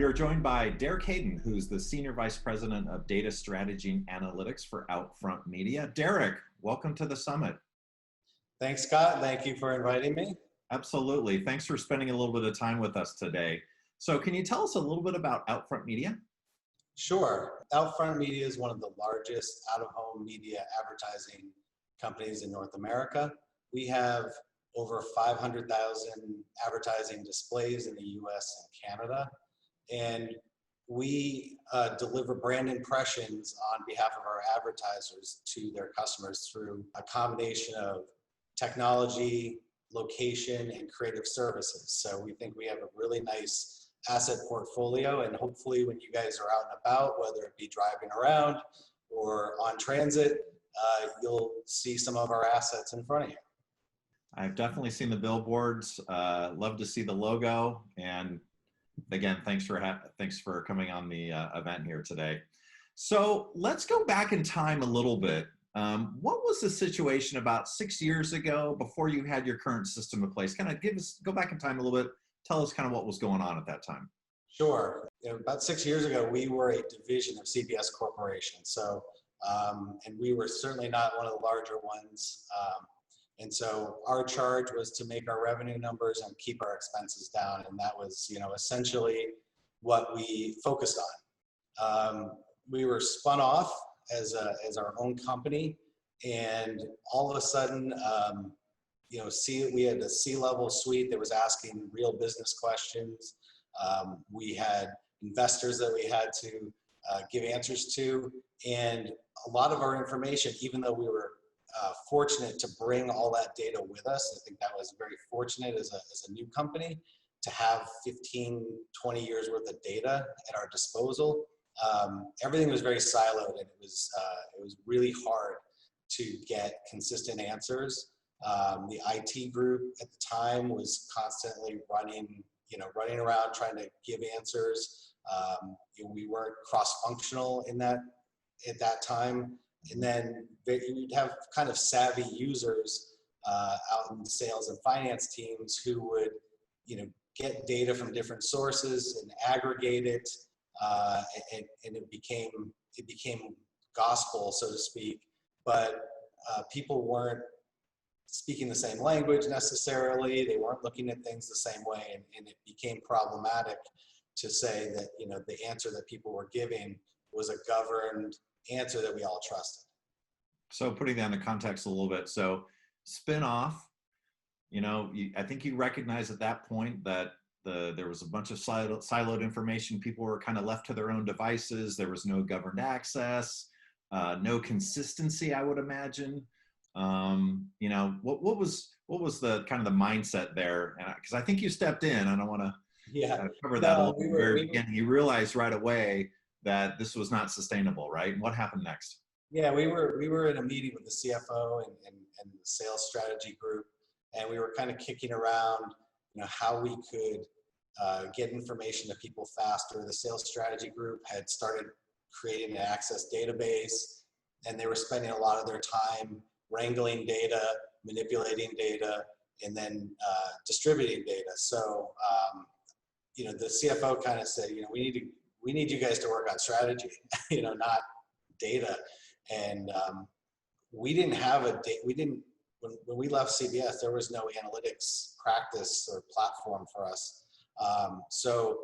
We are joined by Derek Hayden, who's the Senior Vice President of Data Strategy and Analytics for OUTFRONT Media. Derek, welcome to the summit. Thanks, Scott. Thank you for inviting me. Absolutely. Thanks for spending a little bit of time with us today. So can you tell us a little bit about OUTFRONT Media? Sure. OUTFRONT Media is one of the largest out-of-home media advertising companies in North America. We have over 500,000 advertising displays in the US and Canada. And we deliver brand impressions on behalf of our advertisers to their customers through a combination of technology, location, and creative services. So we think we have a really nice asset portfolio, and hopefully when you guys are out and about, whether it be driving around or on transit, you'll see some of our assets in front of you. I've definitely seen the billboards, love to see the logo, and again, thanks for coming on the event here today. So let's go back in time a little bit. What was the situation about 6 years ago before you had your current system in place? Kind of go back in time a little bit, tell us kind of what was going on at that time. Sure. About 6 years ago, we were a division of CBS Corporation. So, and we were certainly not one of the larger ones. And so our charge was to make our revenue numbers and keep our expenses down. And that was, essentially what we focused on. We were spun off as our own company. And all of a sudden, we had a C-level suite that was asking real business questions. We had investors that we had to give answers to. And a lot of our information, even though we were fortunate to bring all that data with us. I think that was very fortunate as a new company to have 15, 20 years worth of data at our disposal. Everything was very siloed, and it was really hard to get consistent answers. The IT group at the time was constantly running around trying to give answers. We weren't cross-functional at that time. And then you'd have kind of savvy users out in sales and finance teams who would, get data from different sources and aggregate it, and it became gospel, so to speak. But people weren't speaking the same language necessarily. They weren't looking at things the same way, and it became problematic to say that the answer that people were giving was a governed answer that we all trusted. So putting that in context a little bit, so spin-off, I think you recognize at that point that there was a bunch of siloed information. People were kind of left to their own devices. There was no governed access, no consistency, I would imagine. What was the kind of the mindset there? Because I think you stepped in. I don't want to cover that a little bit. Very beginning. You realized right away that this was not sustainable, right? And what happened next? Yeah, we were in a meeting with the CFO and the sales strategy group, and we were kind of kicking around, how we could get information to people faster. The sales strategy group had started creating an access database, and they were spending a lot of their time wrangling data, manipulating data, and then distributing data. So, the CFO kind of said, we need you guys to work on strategy, not data. And we didn't have when we left CBS, there was no analytics practice or platform for us. So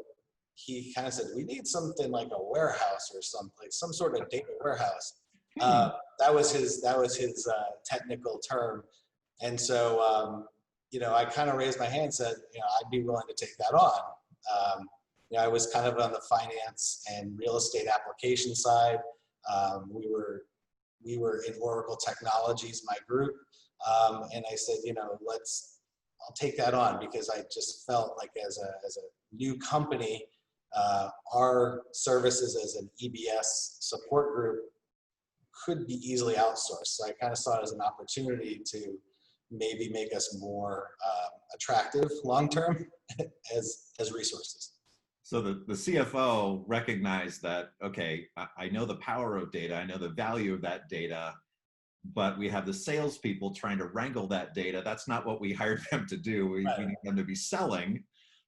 he kind of said, we need something like a warehouse or something, like some sort of data warehouse. That was his technical term. And so, I kind of raised my hand and said, I'd be willing to take that on. I was kind of on the finance and real estate application side. We were in Oracle Technologies, my group, and I said, I'll take that on, because I just felt like as a new company, our services as an EBS support group could be easily outsourced. So I kind of saw it as an opportunity to maybe make us more attractive long-term as resources. So the CFO recognized that, okay, I know the power of data, I know the value of that data, but we have the salespeople trying to wrangle that data. That's not what we hired them to do. We need them to be selling.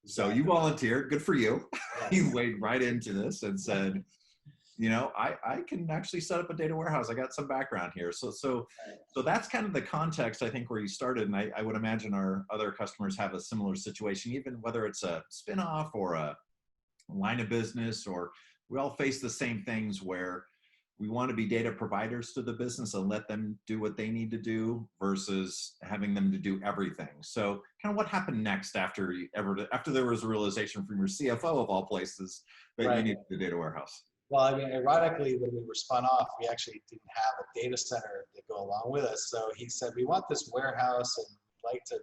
So you volunteered, good for you. Yes. You waded right into this and said, I can actually set up a data warehouse. I got some background here. So that's kind of the context, I think, where you started. And I would imagine our other customers have a similar situation, even whether it's a spinoff or a line of business, or we all face the same things where we want to be data providers to the business and let them do what they need to do versus having them to do everything. So kind of what happened next after there was a realization from your CFO of all places that Right. you needed the data warehouse? Well, I mean, ironically, when we were spun off, we actually didn't have a data center to go along with us. So he said, we want this warehouse and we'd like to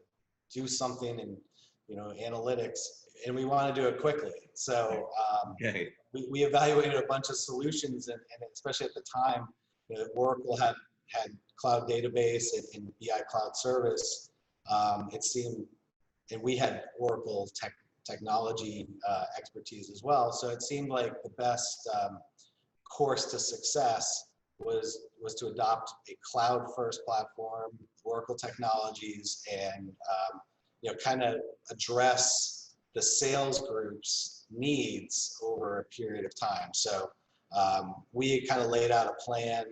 do something in, analytics, and we want to do it quickly. So Okay. we evaluated a bunch of solutions, and especially at the time, Oracle had cloud database and BI cloud service. It seemed, and we had Oracle technology expertise as well. So it seemed like the best course to success was to adopt a cloud-first platform, Oracle technologies, and kind of address the sales group's needs over a period of time. So we kind of laid out a plan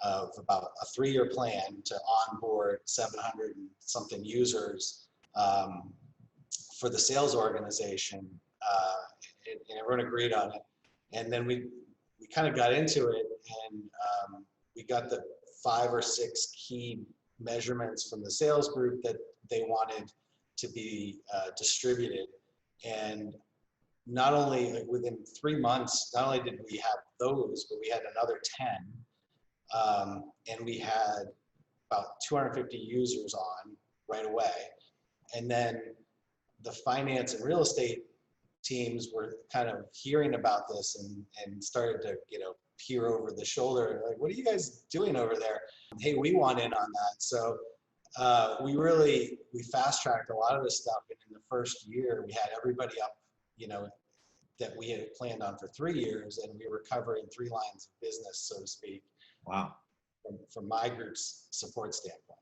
of about a 3-year plan to onboard 700 and something users for the sales organization, and everyone agreed on it. And then we kind of got into it, and we got the 5 or 6 key measurements from the sales group that they wanted to be distributed. And not only within 3 months, not only did we have those, but we had another 10. And we had about 250 users on right away. And then the finance and real estate teams were kind of hearing about this and started to, peer over the shoulder, like, what are you guys doing over there? Hey, we want in on that. So we fast-tracked a lot of this stuff. And in the first year, we had everybody up, that we had planned on for 3 years, and we were covering 3 lines of business, so to speak. Wow. From my group's support standpoint.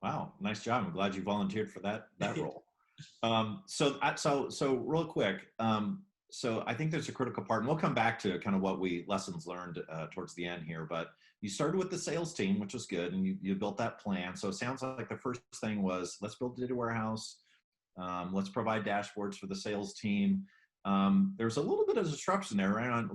Wow, nice job. I'm glad you volunteered for that role. So real quick, so I think there's a critical part, and we'll come back to kind of lessons learned towards the end here, but you started with the sales team, which was good, and you built that plan. So it sounds like the first thing was, let's build a data warehouse. Let's provide dashboards for the sales team. There's a little bit of disruption there, right around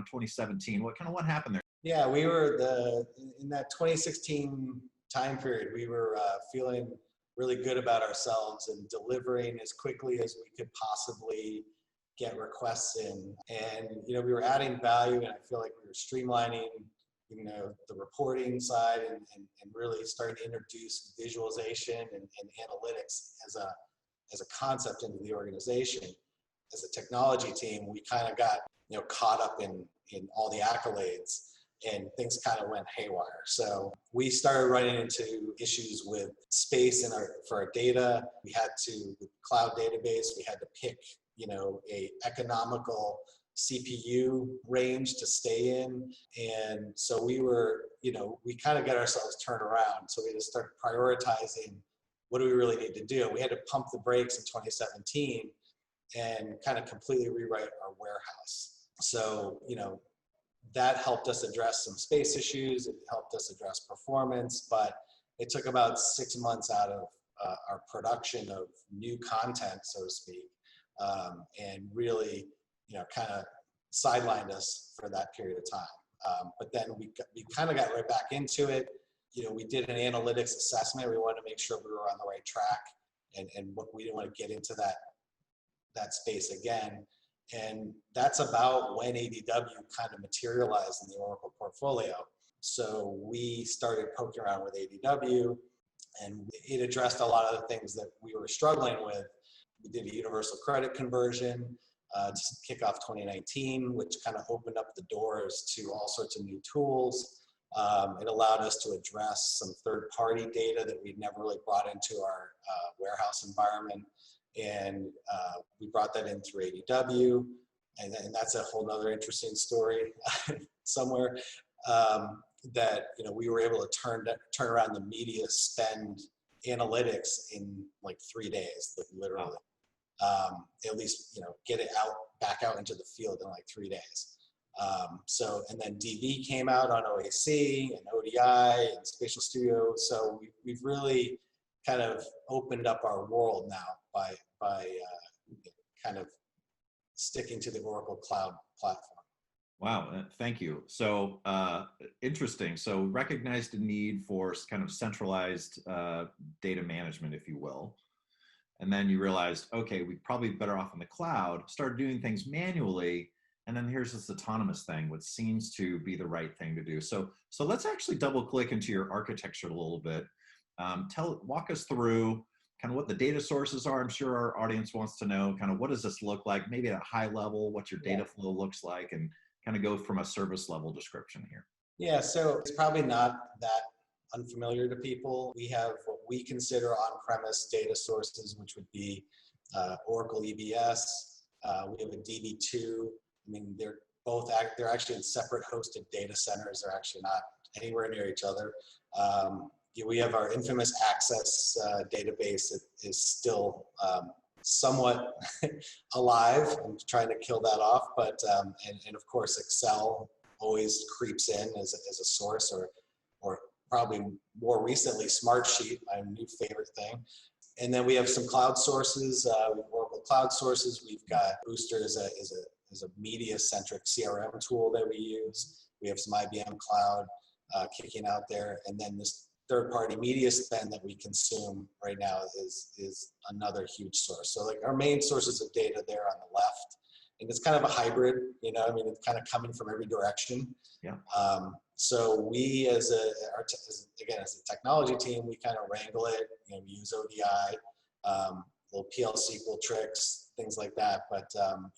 2017. What happened there? Yeah, we were in that 2016 time period, we were feeling really good about ourselves and delivering as quickly as we could possibly get requests in. And, we were adding value, and I feel like we were streamlining, the reporting side and really starting to introduce visualization and analytics as a concept into the organization. As a technology team, we kind of got, caught up in all the accolades, and things kind of went haywire. So we started running into issues with space for our data. We had to, with cloud database, we had to pick, a economical CPU range to stay in. And so we were, we kind of got ourselves turned around. So we had to start prioritizing, what do we really need to do? We had to pump the brakes in 2017 and kind of completely rewrite our warehouse. So, that helped us address some space issues. It helped us address performance, but it took about 6 months out of our production of new content, so to speak, and really, kind of sidelined us for that period of time. But then we kind of got right back into it. We did an analytics assessment. We wanted to make sure we were on the right track, and we didn't want to get into that space again. And that's about when ADW kind of materialized in the Oracle portfolio. So we started poking around with ADW, and it addressed a lot of the things that we were struggling with. We did a universal credit conversion to kick off 2019, which kind of opened up the doors to all sorts of new tools. It allowed us to address some third-party data that we'd never really brought into our warehouse environment. And we brought that in through ADW, and that's a whole nother interesting story somewhere, that we were able to turn around the media spend analytics in like 3 days, like literally. at least, get it back out into the field in like 3 days. And then DV came out on OAC and ODI and Spatial Studio. So we've really kind of opened up our world now by kind of sticking to the Oracle Cloud platform. Wow, thank you. So interesting. So recognized a need for kind of centralized data management, if you will. And then you realized, okay, we're probably better off in the cloud, started doing things manually. And then here's this autonomous thing, which seems to be the right thing to do. So let's actually double click into your architecture a little bit. Walk us through kind of what the data sources are. I'm sure our audience wants to know kind of what does this look like, maybe at a high level, what your data flow looks like, and kind of go from a service level description here. Yeah, so it's probably not that unfamiliar to people. We have what we consider on-premise data sources, which would be Oracle EBS. We have a DB2. I mean, they're actually in separate hosted data centers. They're actually not anywhere near each other. We have our infamous Access database that is still somewhat alive. I'm trying to kill that off, but and of course Excel always creeps in as a source, or probably more recently Smartsheet, my new favorite thing. And then we have some cloud sources, Oracle Cloud sources. We've got Booster is a media-centric CRM tool that we use. We have some IBM Cloud kicking out there, and then this third-party media spend that we consume right now is another huge source. So like our main sources of data there on the left, and it's kind of a hybrid, I mean, it's kind of coming from every direction. Yeah. So we as a technology team, we kind of wrangle it, we use ODI, little PL SQL tricks, things like that. But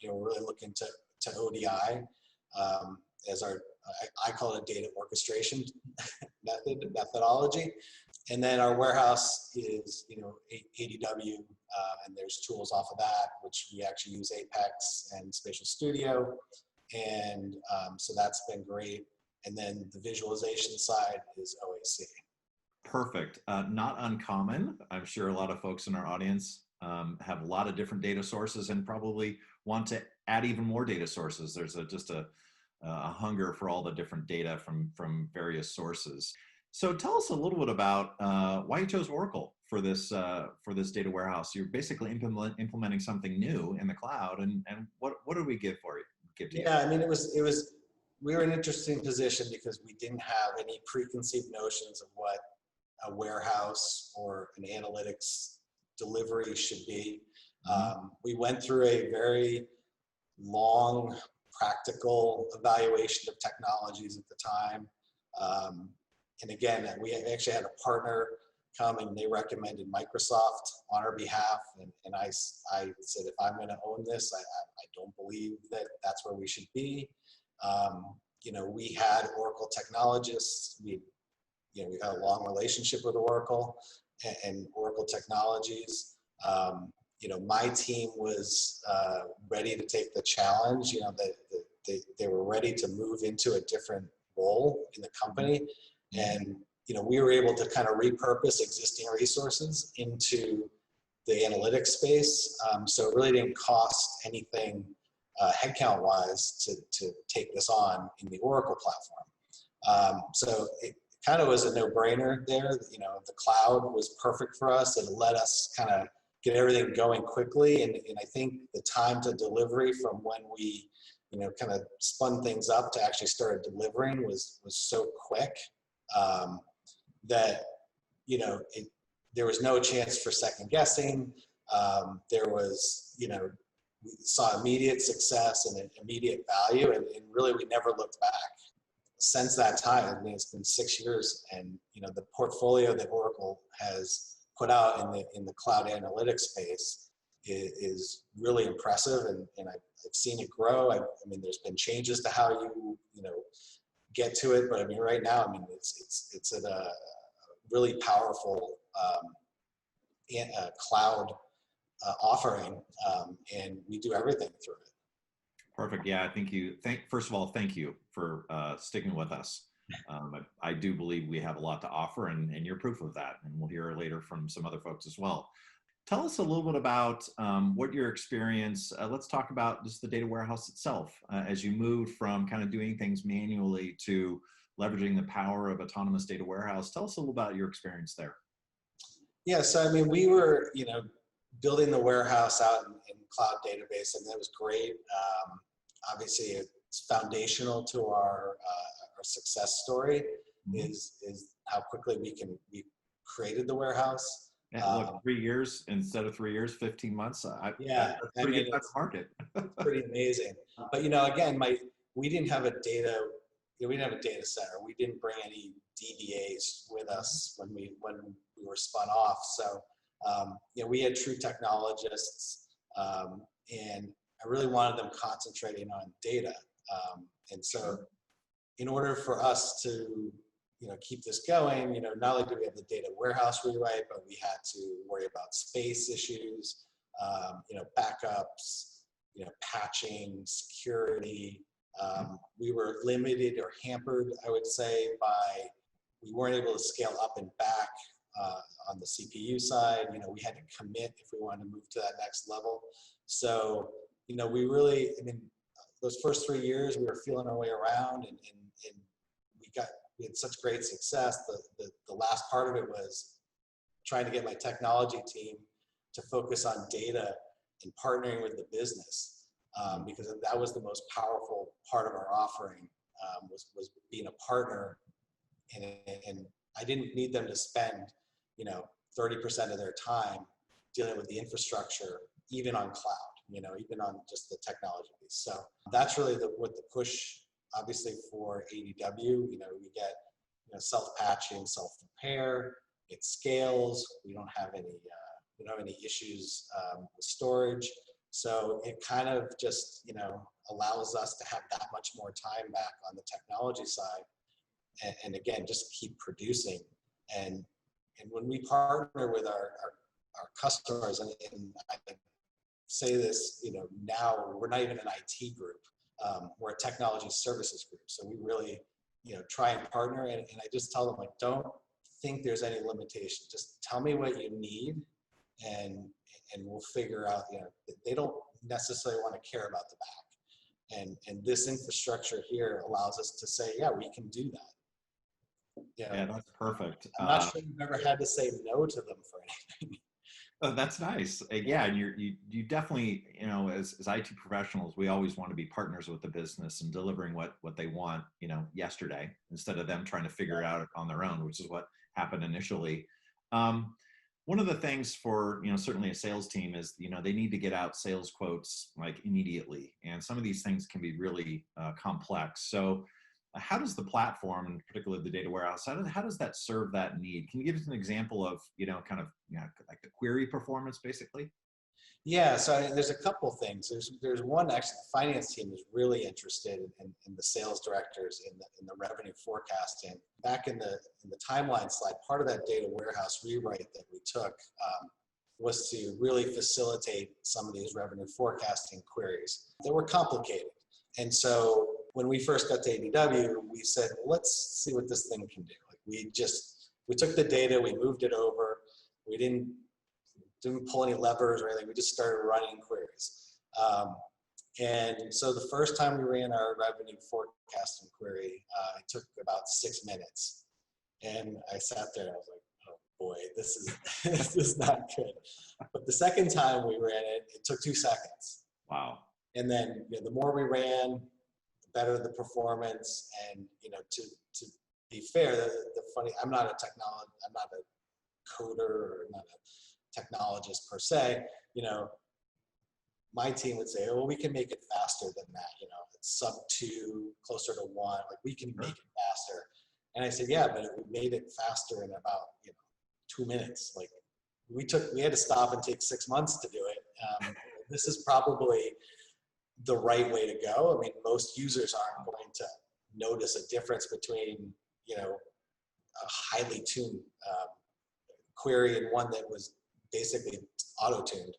we're really looking to ODI as our, I call it a data orchestration methodology. And then our warehouse is, ADW, and there's tools off of that, which we actually use Apex and Spatial Studio. And so that's been great. And then the visualization side is OAC. Perfect. Not uncommon. I'm sure a lot of folks in our audience have a lot of different data sources and probably want to add even more data sources. There's just a hunger for all the different data from various sources. So tell us a little bit about why you chose Oracle for this data warehouse. You're basically implementing something new in the cloud, and what do we give to you? Yeah, I mean, we were in an interesting position because we didn't have any preconceived notions of what a warehouse or an analytics delivery should be. We went through a very long, practical evaluation of technologies at the time. And again, we actually had a partner come and they recommended Microsoft on our behalf. And I said, if I'm going to own this, I don't believe that that's where we should be. We had Oracle technologists. We've had a long relationship with Oracle and Oracle technologies. My team was ready to take the challenge. They were ready to move into a different role in the company. And, we were able to kind of repurpose existing resources into the analytics space. So it really didn't cost anything headcount wise to take this on in the Oracle platform. So it kind of was a no-brainer there. The cloud was perfect for us. It let us kind of get everything going quickly. And I think the time to delivery from when we, kind of spun things up to actually started delivering was so quick that, there was no chance for second guessing. There was, we saw immediate success and immediate value, and really we never looked back. Since that time, I mean, it's been 6 years, and the portfolio that Oracle has put out in the cloud analytics space is really impressive, and I've seen it grow. I mean, there's been changes to how you get to it, but I mean, right now, I mean, it's at a really powerful cloud offering, and we do everything through it. Perfect. Yeah, first of all, thank you for sticking with us. I do believe we have a lot to offer, and you're proof of that. And we'll hear later from some other folks as well. Tell us a little bit about what your experience, let's talk about just the data warehouse itself as you moved from kind of doing things manually to leveraging the power of autonomous data warehouse. Tell us a little about your experience there. Yeah, so I mean, we were, building the warehouse out in cloud database, and that was great. Obviously, it's foundational to our success story. Is how quickly we created the warehouse. Yeah, look, 3 years instead of 3 years, 15 months. Yeah, that's a pretty good time to market. Pretty amazing. But again, we didn't have a data. We didn't have a data center. We didn't bring any DBAs with us when we were spun off. So we had true technologists, and I really wanted them concentrating on data. And so, in order for us to keep this going, not only do we have the data warehouse rewrite, but we had to worry about space issues, backups, patching, security. We were limited or hampered, I would say, by we weren't able to scale up and back on the CPU side. We had to commit if we wanted to move to that next level. So, we really, those first 3 years, we were feeling our way around, and we had such great success. The last part of it was trying to get my technology team to focus on data and partnering with the business, because that was the most powerful part of our offering, was being a partner. And I didn't need them to spend 30% of their time dealing with the infrastructure, even on cloud, even on just the technology piece. So that's really what the push. Obviously for ADW, we get self-patching, self-repair. It scales. We don't have any issues with storage. So it kind of just allows us to have that much more time back on the technology side, and again, just keep producing. And when we partner with our customers, and I say this, now we're not even an IT group. We're a technology services group. So we really, try and partner. And I just tell them, don't think there's any limitation. Just tell me what you need, and we'll figure out, they don't necessarily want to care about the back. And this infrastructure here allows us to say, yeah, we can do that. Yeah, that's perfect. I'm not sure you've ever had to say no to them for anything. Oh, that's nice. Yeah, and you definitely, as IT professionals, we always want to be partners with the business and delivering what they want, yesterday, instead of them trying to figure it out on their own, which is what happened initially. One of the things for, certainly a sales team is, they need to get out sales quotes like immediately, and some of these things can be really complex. So how does the platform, and particularly the data warehouse, how does that serve that need? Can you give us an example of, like the query performance, basically? Yeah, so there's a couple things. There's one, actually, the finance team is really interested in the sales directors in the revenue forecasting. Back in the timeline slide, part of that data warehouse rewrite that we took was to really facilitate some of these revenue forecasting queries that were complicated. And so when we first got to ADW, we said, let's see what this thing can do. Like we took the data, we moved it over. We didn't pull any levers or anything. We just started running queries. And so the first time we ran our revenue forecasting query, it took about 6 minutes. And I sat there and I was like, oh boy, this is not good. But the second time we ran it, it took 2 seconds. Wow. And then the more we ran, the better the performance. And to be fair, the funny, I'm not a coder or not a technologist per se. My team would say, oh, we can make it faster than that. It's sub 2, closer to 1. Like we can make it faster. And I said, yeah, but we made it faster in about 2 minutes. Like we had to stop and take 6 months to do it. This is probably the right way to go. I mean, most users aren't going to notice a difference between a highly tuned query and one that was basically auto-tuned.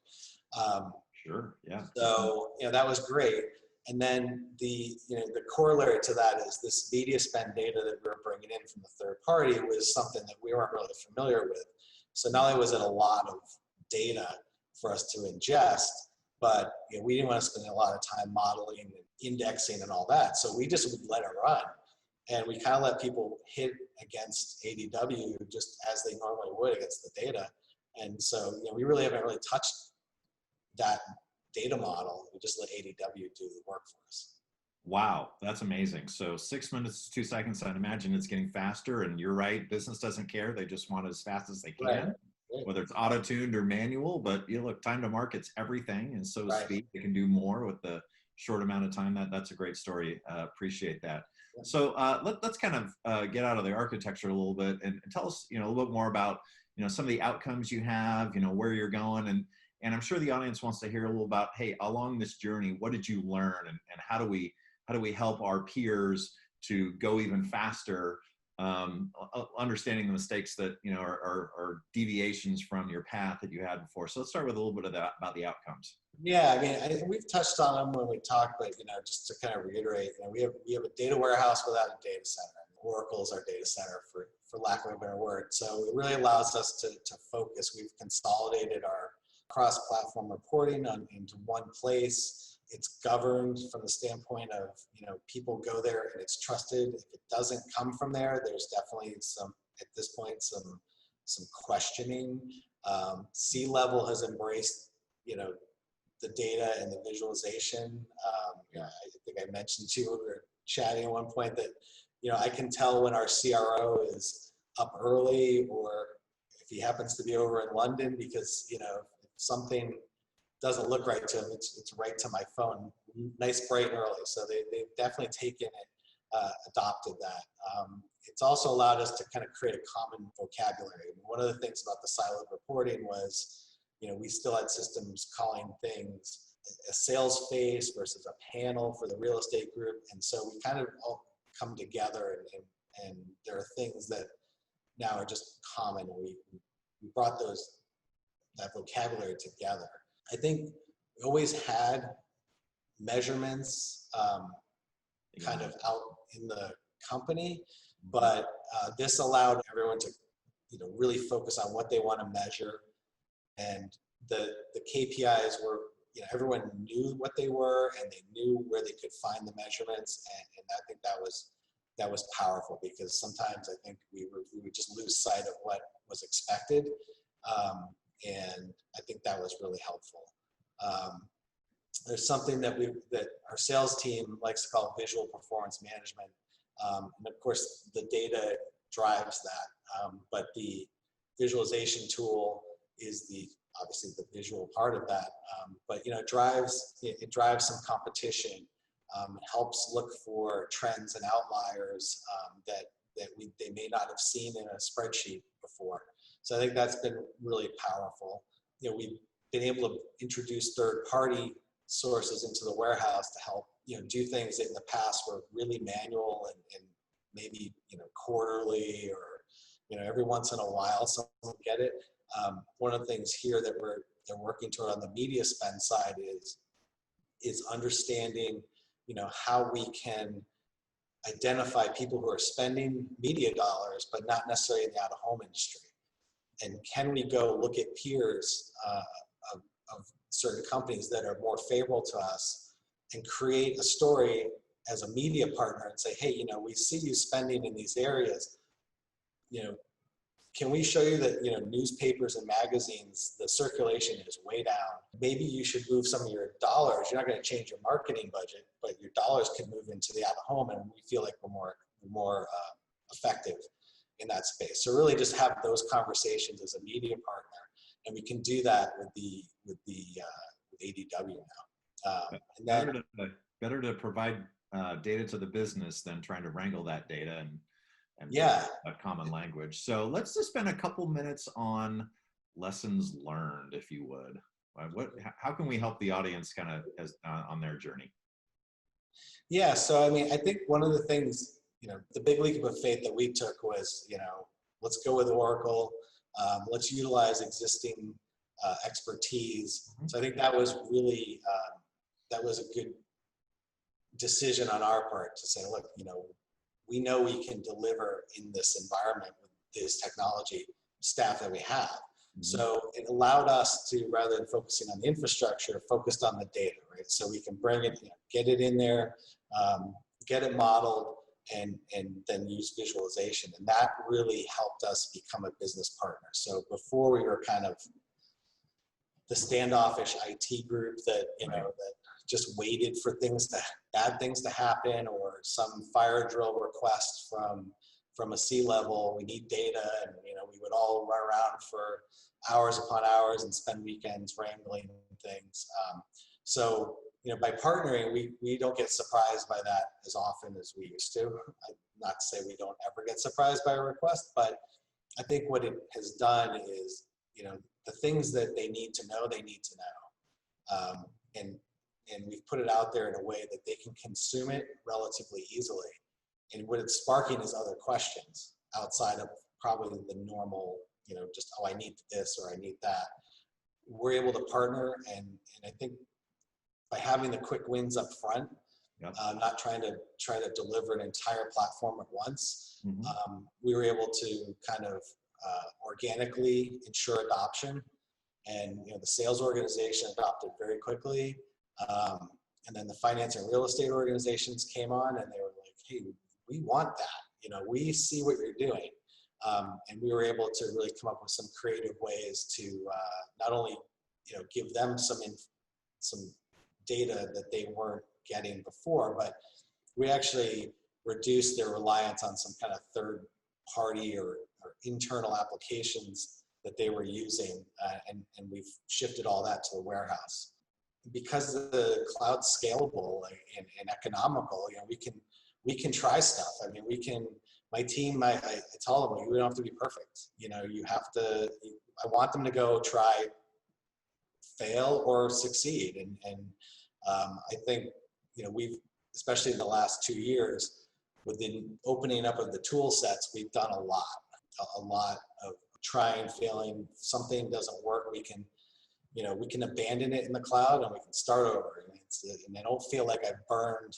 Sure, yeah. So that was great. And then the corollary to that is this media spend data that we were bringing in from the third party was something that we weren't really familiar with. So not only was it a lot of data for us to ingest, but we didn't want to spend a lot of time modeling and indexing and all that. So we just would let it run. And we kind of let people hit against ADW just as they normally would against the data. And so we really haven't really touched that data model. We just let ADW do the work for us. Wow, that's amazing. So 6 minutes, 2 seconds, I'd imagine it's getting faster, and you're right, business doesn't care. They just want it as fast as they can, Right. whether it's auto-tuned or manual, but look, time to market's everything, and so is Right. speed. They can do more with the short amount of time. That's a great story. Appreciate that. Yeah. So let's kind of get out of the architecture a little bit and tell us, a little bit more about, some of the outcomes you have, where you're going, and I'm sure the audience wants to hear a little about, hey, along this journey, what did you learn, and how do we help our peers to go even faster, understanding the mistakes that are deviations from your path that you had before. So let's start with a little bit of that about the outcomes. Yeah, I mean, we've touched on them when we talked, but just to kind of reiterate, we have a data warehouse without a data center. Oracle is our data center, for lack of a better word. So it really allows us to focus. We've consolidated our cross-platform reporting into one place. It's governed from the standpoint of, people go there and it's trusted. If it doesn't come from there, there's definitely at this point, some questioning. C-level has embraced, the data and the visualization. I think I mentioned too, we were chatting at one point that, I can tell when our CRO is up early, or if he happens to be over in London, because, if something doesn't look right to him, it's right to my phone, nice, bright and early. So they've definitely taken it, adopted that. It's also allowed us to kind of create a common vocabulary. One of the things about the siloed reporting was, we still had systems calling things a sales face versus a panel for the real estate group. And so we kind of all come together, and there are things that now are just common. We brought that vocabulary together. I think we always had measurements kind of out in the company, but this allowed everyone to really focus on what they want to measure. And the KPIs were, everyone knew what they were, and they knew where they could find the measurements. And I think that was powerful, because sometimes I think we would just lose sight of what was expected. And I think that was really helpful. There's something that our sales team likes to call visual performance management. And of course, the data drives that, but the visualization tool is obviously the visual part of that. But it drives some competition. It helps look for trends and outliers that they may not have seen in a spreadsheet before. So I think that's been really powerful. We've been able to introduce third-party sources into the warehouse to help do things that in the past were really manual and maybe quarterly, or every once in a while someone get it. One of the things here that they're working toward on the media spend side is understanding how we can identify people who are spending media dollars but not necessarily in the out-of-home industry. And can we go look at peers of certain companies that are more favorable to us and create a story as a media partner and say, hey, we see you spending in these areas. Can we show you that, newspapers and magazines, the circulation is way down. Maybe you should move some of your dollars. You're not going to change your marketing budget, but your dollars can move into the out-of-home, and we feel like we're more effective in that space. So really just have those conversations as a media partner, and we can do that with ADW now. And then, better to provide data to the business than trying to wrangle that data and yeah, a common language. So let's just spend a couple minutes on lessons learned, if you would. How can we help the audience kind of on their journey? Yeah, so I mean, I think one of the things, the big leap of faith that we took was, let's go with Oracle. Let's utilize existing expertise. So I think that was really, that was a good decision on our part to say, look, we know we can deliver in this environment with this technology staff that we have. So it allowed us to, rather than focusing on the infrastructure, focused on the data, right? So we can bring it, get it in there, get it modeled, and then use visualization. And that really helped us become a business partner. So before we were kind of the standoffish IT group that, that just waited for bad things to happen, or some fire drill request from a C-level. We need data, and we would all run around for hours upon hours and spend weekends wrangling things. So by partnering, we don't get surprised by that as often as we used to. Not to say we don't ever get surprised by a request, but I think what it has done is, the things that they need to know, and we've put it out there in a way that they can consume it relatively easily. And what it's sparking is other questions outside of probably the normal, just, oh, I need this or I need that. We're able to partner, and I think by having the quick wins up front, not trying to deliver an entire platform at once, we were able to kind of organically ensure adoption. And the sales organization adopted very quickly. And then the finance and real estate organizations came on, and they were like, hey, we want that. We see what you're doing. And we were able to really come up with some creative ways to not only give them some data that they weren't getting before, but we actually reduced their reliance on some kind of third party or internal applications that they were using, and we've shifted all that to the warehouse. Because the cloud's scalable and economical, we can try stuff. I mean, my team, I tell them, we don't have to be perfect. You have to, I want them to go try, fail or succeed. And I think, we've, especially in the last 2 years, with the opening up of the tool sets, we've done a lot of trying, failing. If something doesn't work, we can abandon it in the cloud and we can start over. And I don't feel like I've burned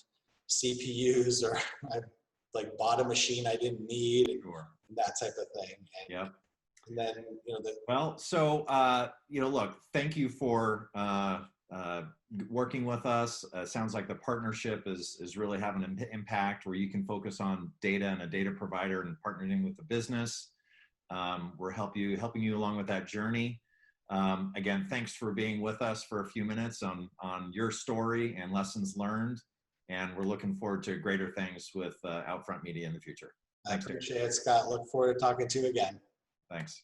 CPUs or I've bought a machine I didn't need, and that type of thing. And then, well, so, look, thank you for working with us. Sounds like the partnership is really having an impact where you can focus on data and a data provider and partnering with the business. We're helping you along with that journey. Again, thanks for being with us for a few minutes on your story and lessons learned. And we're looking forward to greater things with OUTFRONT Media in the future. Thanks, I appreciate it, Scott. Look forward to talking to you again. Thanks.